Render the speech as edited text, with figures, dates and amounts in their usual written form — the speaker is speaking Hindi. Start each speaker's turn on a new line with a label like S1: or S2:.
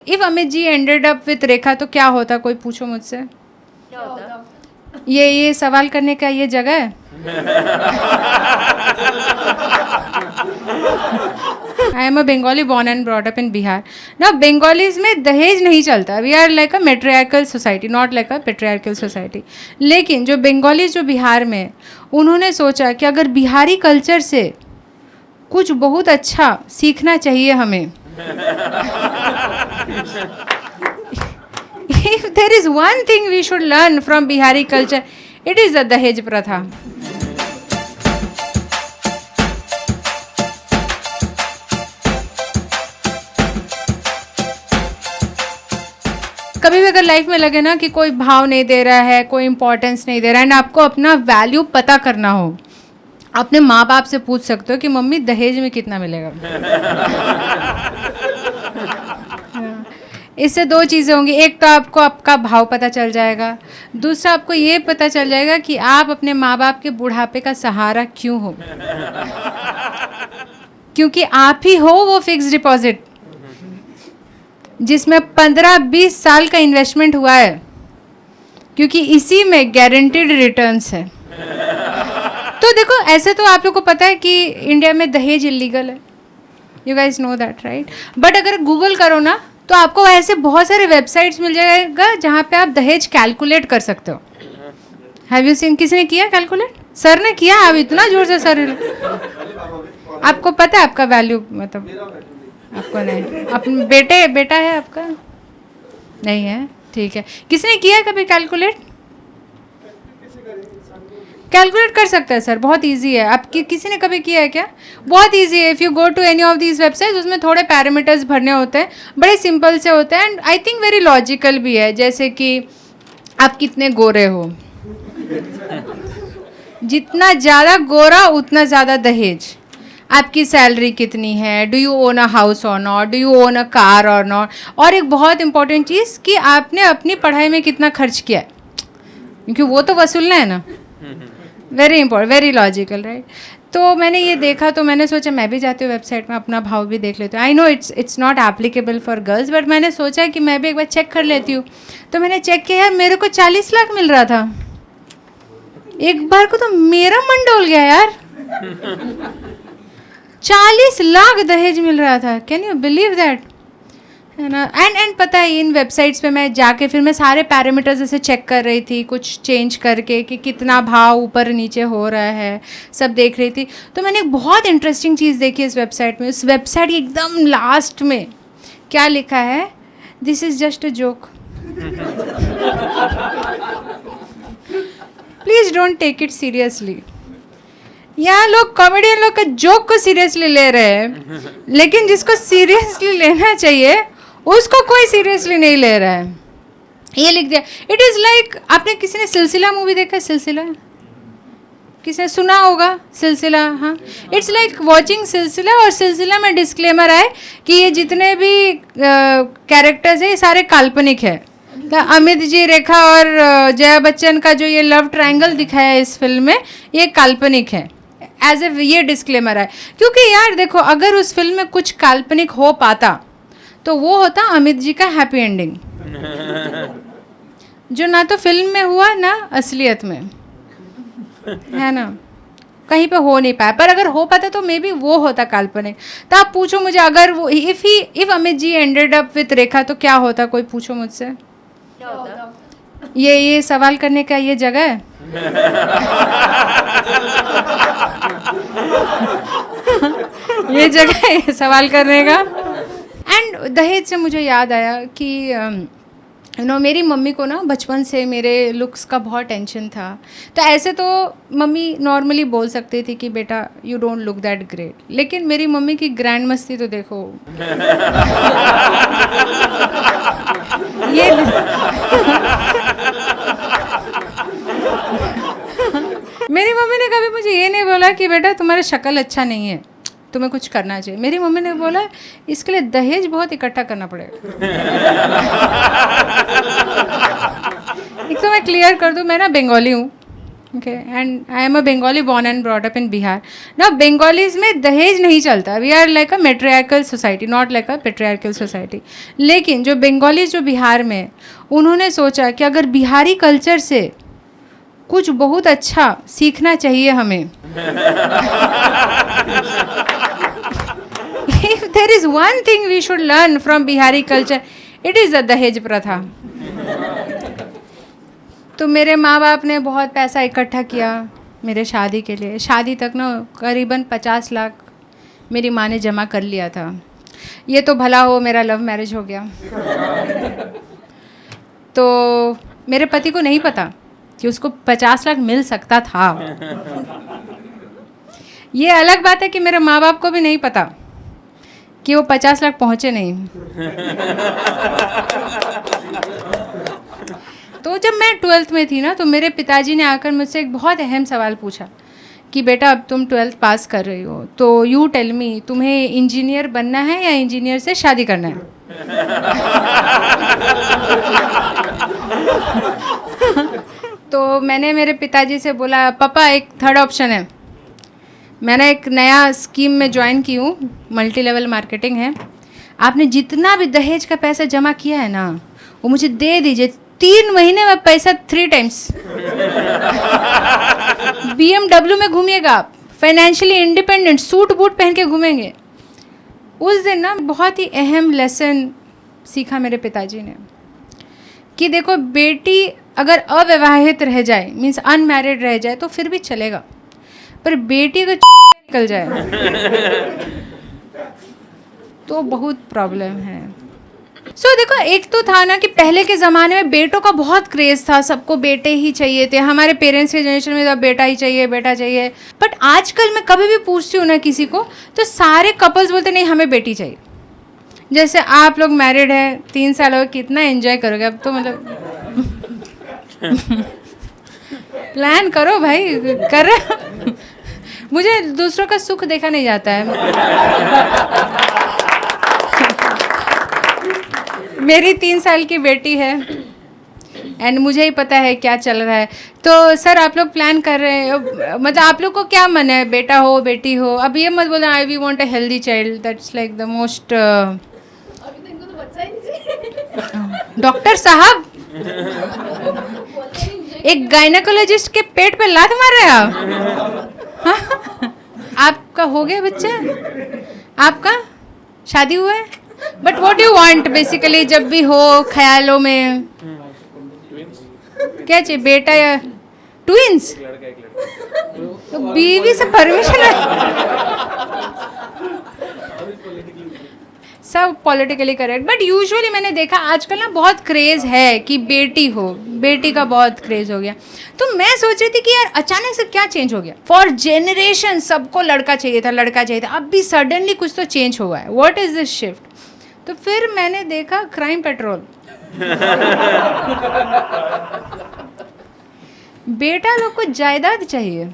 S1: If Amit ji ended up with Rekha तो क्या होता, कोई पूछो मुझसे।
S2: क्या होता?
S1: ये सवाल करने का ये जगह है। I am a Bengali born and brought up in Bihar. ना बंगालीज में दहेज नहीं चलता। We are like a matriarchal society, not like a patriarchal society. लेकिन जो बंगालीज जो बिहार में, उन्होंने सोचा कि अगर बिहारी कल्चर से कुछ बहुत अच्छा सीखना चाहिए हमें। If there is one thing we should learn from Bihari culture, it is the Dahej Pratha. कभी भी अगर लाइफ में लगे ना कि कोई भाव नहीं दे रहा है, कोई इंपॉर्टेंस नहीं दे रहा है, एंड आपको अपना वैल्यू पता करना हो, अपने माँ बाप से पूछ सकते हो कि मम्मी दहेज में कितना मिलेगा। इससे दो चीज़ें होंगी, एक तो आपको आपका भाव पता चल जाएगा, दूसरा आपको ये पता चल जाएगा कि आप अपने माँ बाप के बुढ़ापे का सहारा क्यों हो। क्योंकि आप ही हो वो फिक्स डिपॉजिट जिसमें 15-20 साल का इन्वेस्टमेंट हुआ है, क्योंकि इसी में गारंटीड रिटर्न्स है। तो देखो, ऐसे तो आप लोग को पता है कि इंडिया में दहेज इलीगल है, you guys know that right. But अगर गूगल करो ना तो आपको ऐसे बहुत सारे वेबसाइट्स मिल जाएगा जहाँ पे आप दहेज कैलकुलेट कर सकते हो। Have you seen? किसी ने किया कैलकुलेट? सर ने किया। अब इतना जोर से सर, आपको पता है आपका वैल्यू, मतलब आपको नहीं, अपने बेटा है आपका नहीं है, ठीक है। किसने किया है कभी कैलकुलेट? कैलकुलेट कर सकता है सर, बहुत इजी है। आप किसी ने कभी किया है क्या? बहुत इजी है। If you go to any of these website, उसमें थोड़े पैरामीटर्स भरने होते हैं, बड़े सिंपल से होते हैं, and I think very logical भी है। जैसे कि आप कितने गोरे हो, जितना ज़्यादा गोरा उतना ज़्यादा दहेज। आपकी सैलरी कितनी है, do you own a house और not, do you own a car और नॉट। और एक बहुत इंपॉर्टेंट चीज़ कि आपने अपनी पढ़ाई में कितना खर्च किया है, क्योंकि वो तो वसूलना है ना। Very important, very logical right. तो मैंने ये देखा तो मैंने सोचा मैं भी जाती हूँ वेबसाइट में, अपना भाव भी देख लेती हूँ। I know it's not applicable for girls, but मैंने सोचा कि मैं भी एक बार चेक कर लेती हूँ। तो मैंने चेक किया, यार मेरे को 40 लाख मिल रहा था एक बार को। तो मेरा मन डोल गया यार, 40 लाख दहेज मिल रहा था। कैन यू बिलीव दैट, है ना। एंड पता है, इन वेबसाइट्स पे मैं जाके फिर मैं सारे पैरामीटर्स ऐसे चेक कर रही थी, कुछ चेंज करके कि कितना भाव ऊपर नीचे हो रहा है, सब देख रही थी। तो मैंने एक बहुत इंटरेस्टिंग चीज़ देखी इस वेबसाइट में। उस वेबसाइट के एकदम लास्ट में क्या लिखा है? This is just a joke, please don't take it seriously. यहाँ लोग कॉमेडियन लोग का जोक को सीरियसली ले रहे हैं, लेकिन जिसको सीरियसली लेना चाहिए उसको कोई सीरियसली नहीं ले रहा है। ये लिख दिया, इट इज़ लाइक, आपने किसी ने सिलसिला मूवी देखा है? सिलसिला किसी ने सुना होगा? सिलसिला, हाँ। इट्स लाइक वॉचिंग सिलसिला। और सिलसिला में डिस्क्लेमर है कि ये जितने भी कैरेक्टर्स हैं ये सारे काल्पनिक है। तो अमित जी, रेखा और जया बच्चन का जो ये लव ट्रायंगल दिखाया है इस फिल्म में, ये काल्पनिक है। एज ए ये डिस्क्लेमर है, क्योंकि यार देखो, अगर उस फिल्म में कुछ काल्पनिक हो पाता तो वो होता अमित जी का हैप्पी एंडिंग, जो ना तो फिल्म में हुआ ना असलियत में, है ना। कहीं पे हो नहीं पाया, पर अगर हो पाता तो मे बी वो होता काल्पनिक। तो आप पूछो मुझे, अगर वो if Amit ji ended up with Rekha तो क्या होता, कोई पूछो मुझसे।
S2: क्या होता?
S1: ये सवाल करने का ये जगह है। ये जगह है सवाल करने का। एंड दहेज से मुझे याद आया कि मेरी मम्मी को ना बचपन से मेरे लुक्स का बहुत टेंशन था। तो ऐसे तो मम्मी नॉर्मली बोल सकती थी कि बेटा you don't look that great, लेकिन मेरी मम्मी की ग्रैंड मस्ती तो देखो। ये मेरी मम्मी ने कभी मुझे ये नहीं बोला कि बेटा तुम्हारा शक्ल अच्छा नहीं है, तुम्हें कुछ करना चाहिए। मेरी मम्मी ने बोला इसके लिए दहेज बहुत इकट्ठा करना पड़ेगा। एक तो मैं क्लियर कर दूं, मैं ना बंगाली हूँ, Okay, and I am a Bengali born and brought up in Bihar. Now Bengalis में दहेज नहीं चलता. We are like a matriarchal society, not like a patriarchal society. लेकिन जो बंगाली जो बिहार में, उन्होंने सोचा कि अगर बिहारी कल्चर से कुछ बहुत अच्छा सीखना चाहिए हमें. If there is one thing we should learn from Bihari culture, it is the दहेज प्रथा. तो मेरे माँ बाप ने बहुत पैसा इकट्ठा किया मेरे शादी के लिए. शादी तक ना करीबन 50 लाख मेरी माँ ने जमा कर लिया था. ये तो भला हो मेरा लव मैरिज हो गया. तो मेरे पति को नहीं पता कि उसको 50 लाख मिल सकता था. ये अलग बात है कि मेरे माँ बाप को भी नहीं पता कि वो 50 लाख पहुँचे नहीं. तो जब मैं 12th में थी ना, तो मेरे पिताजी ने आकर मुझसे एक बहुत अहम सवाल पूछा कि बेटा अब तुम 12th पास कर रही हो, तो यू टेल मी, तुम्हें इंजीनियर बनना है या इंजीनियर से शादी करना है. तो मैंने मेरे पिताजी से बोला, पापा एक थर्ड ऑप्शन है. मैंने एक नया स्कीम में ज्वाइन की हूँ, मल्टी लेवल मार्केटिंग है. आपने जितना भी दहेज का पैसा जमा किया है ना, वो मुझे दे दीजिए. 3 महीने में पैसा 3 टाइम्स. BMW में घूमिएगा आप, फाइनेंशियली इंडिपेंडेंट, सूट बूट पहन के घूमेंगे. उस दिन ना बहुत ही अहम लेसन सीखा मेरे पिताजी ने कि देखो बेटी अगर अविवाहित रह जाए, मीन्स अनमैरिड रह जाए तो फिर भी चलेगा, पर बेटी को निकल जाए तो बहुत प्रॉब्लम है. सो देखो, एक तो था ना कि पहले के ज़माने में बेटों का बहुत क्रेज़ था, सबको बेटे ही चाहिए थे. हमारे पेरेंट्स के जनरेशन में तो बेटा ही चाहिए, बेटा चाहिए. बट आजकल मैं कभी भी पूछती हूँ ना किसी को, तो सारे कपल्स बोलते नहीं हमें बेटी चाहिए. जैसे आप लोग मैरिड हैं, 3 साल हो, कितना एंजॉय करोगे अब तो, मतलब प्लान करो भाई, कर रहे. मुझे दूसरों का सुख देखा नहीं जाता है. मेरी 3 साल की बेटी है एंड मुझे ही पता है क्या चल रहा है. तो सर आप लोग प्लान कर रहे हैं, मतलब आप लोग को क्या मन है, बेटा हो बेटी हो? अब ये मत बोलना I we want a healthy child, that's like the most. Doctor साहब, एक गायनेकोलॉजिस्ट के पेट पे लात मार रहे हैं आप. आपका हो गया बच्चा? आपका शादी हुआ है? But what you want basically, जब भी हो ख्यालों में क्या चाहिए, बेटा या ट्विंस? तो बीवी से परमिशन है? सब पॉलिटिकली करेक्ट. बट यूजुअली मैंने देखा आजकल ना बहुत क्रेज़ है कि बेटी हो, बेटी का बहुत क्रेज़ हो गया. तो मैं सोच रही थी कि यार अचानक से क्या चेंज हो गया. फॉर जेनरेशन सबको लड़का चाहिए था, लड़का चाहिए था. अब भी सडनली कुछ तो चेंज हुआ है. What is this shift? तो फिर मैंने देखा क्राइम पेट्रोल. बेटा लोग को जायदाद चाहिए.